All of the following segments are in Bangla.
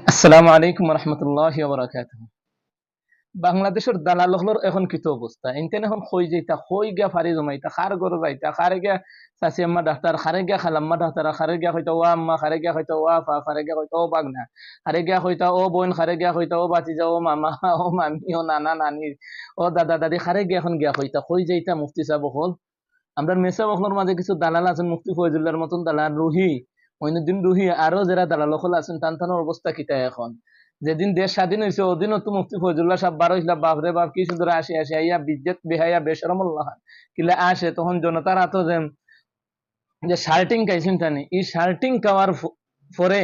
আসসালামু আলাইকুম রহমতুল্লাহি ওয়া বারাকাতুহু। বাংলাদেশের দালাল হলোর এখন কিতো অবস্থা ইনতেন এখন খই যাইতা খই গিয়া ফারি জমাইতা খার গরু যাইতা খারে গিয়া চাচি আম্মা ডাক্তার খারে গিয়া খালাম্মা ডাক্তার খারে গিয়া হইতা ও আম্মা খারে গিয়া হইতা ও আফা খারে গিয়া হইতা ও বাগনা খারে গিয়া হইতা ও বোন খারে গিয়া হইতা ও বাতিজা ও মামা ও মামি ও নানা নানি ও দাদা দাদি খারে গিয়া এখন গিয়া হইতা খই যাইতা মুফতি সাহেব হল আমরা মেসা বখলর মাঝে কিছু দালাল আছেন মুফতি ফয়জুল্লাহর মতন দালাল রুহি মইনুদ্দিন রুহি আরো যারা দালাল হল আছেন তানতানোর অবস্থা কিতা এখন যেদিন দেশ স্বাধীন হয়েছে ওদিনও তো মুফতি ফয়জুল্লাহ সাহেব বার হইছিল বাপরে বাপ কি সুন্দর আসে আসে আইয়া বিদ্যুৎ বেহাইয়া বেশরমুল্লাহ কিলা আসে তখন জনতার আতো যে যে শার্টিং খাইছেন টানি এই শার্টিং খাওয়ার পরে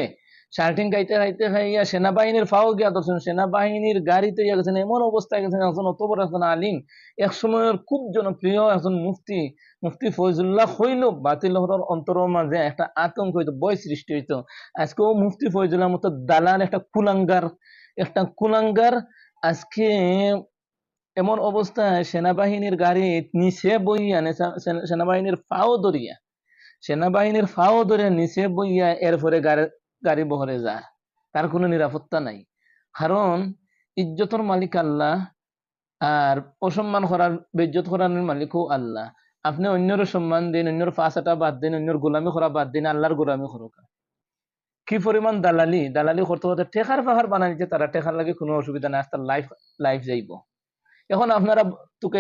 শার্টিং খাইতে খাইতে খাইয়া সেনাবাহিনীর ফাও গিয়া ধরছেন সেনাবাহিনীর গাড়িতে ইয়া গেছেন এমন অবস্থায় গেছেন একজন অত বড় একজন আলিম এক সময়ের খুব জনপ্রিয় একজন মুফতি মুফতি ফয়জুল্লাহ হইল বাতিল হওয়ার অন্তরের মাঝে একটা আতঙ্ক হইতো ভয় সৃষ্টি হইতো আজকে ও মুফতি ফয়জুল্লাহ মতো দালাল একটা কুলাঙ্গার আজকে এমন অবস্থায় সেনাবাহিনীর গাড়ি নিচে বইয়া সেনাবাহিনীর ফাও ধরিয়া নিচে বইয়া এরপরে গাড়ি বহরে যায় তার কোনো নিরাপত্তা নাই কারণ ইজ্জতর মালিক আল্লাহ আর অসম্মান করার বেইজ্জত করানোর মালিকও আল্লাহ আপনি অন্যের সম্মান দিন অন্যের ফাঁসাটা বাদ দিন অন্যের গোলামি করা বাদ দিন আল্লাহর গোলামি করুকা কি পরিমাণ দালালি করতে করতে টেকার পাহাড় বানাই দিচ্ছে তারা টেকার লাগে কোনো অসুবিধা নাই আস্তে লাইফ লাইফ যাইব এখন আপনারা তোকে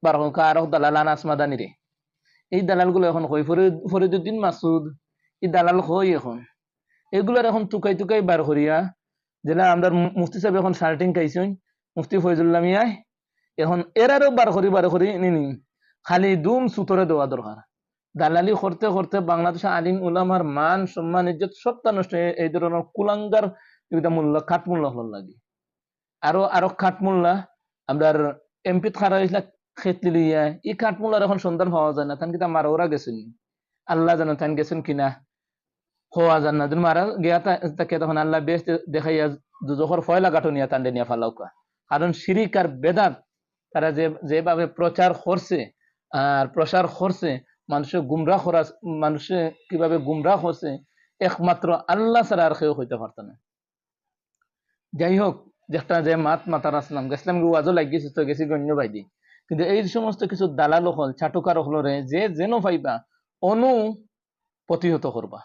বার হোক আর দালাল আনাস মাদানি রে এই দালাল গুলো এখন কই ফরিদুদ্দিন মাসুদ এই দালাল কই এখন এগুলার এখন টুকাই টুকাই বার করিয়া যেটা আমরা মুফতি সাহেব এখন শার্টিং খাইছেন মুফতি ফয়জুল্লাহ মিয়ায় এখন এরারও বার করি নিনি খালি দুম সুতরে দেওয়া দরকার দালালি করতে করতে বাংলাদেশের আলিম উলামার মান সম্মান ইজ্জত সবটা নষ্ট এই ধরনের কুলাঙ্গার মূল্য খাট মূল্য হল লাগে আরো খাট মূল্য আমরা এমপি খারা হয়েছিল খেতলি লইয়া এই খাট মূল্যর এখন সন্ধান পাওয়া যায় না তান কিতা মারা ওরা গেছেন আল্লাহ জানো তান গেছেন কিনা হওয়া যান না মারা গিয়া তাকে তখন আল্লাহ বেশ দেখাইয়া দুজখর ফয়লা গাঠনিয়া তান্ডে নিয়া ফালাউকা কারণ শিরিক আর বেদাত তারা যেভাবে প্রচার করছে মানুষে কিভাবে গুমরাহ করছে একমাত্র আল্লাহ ছাড়া আর কেউ হইতে পারত না যাই হোক যেটা যে মাতার আসলাম গেছিলাম ওয়াজও লাগিয়েছে তো গেছি গণ্য বাইদি কিন্তু এই সমস্ত কিছু দালাল হল ছাটুকার হলরে যে যেন পাইবা অনু প্রতিহত করবা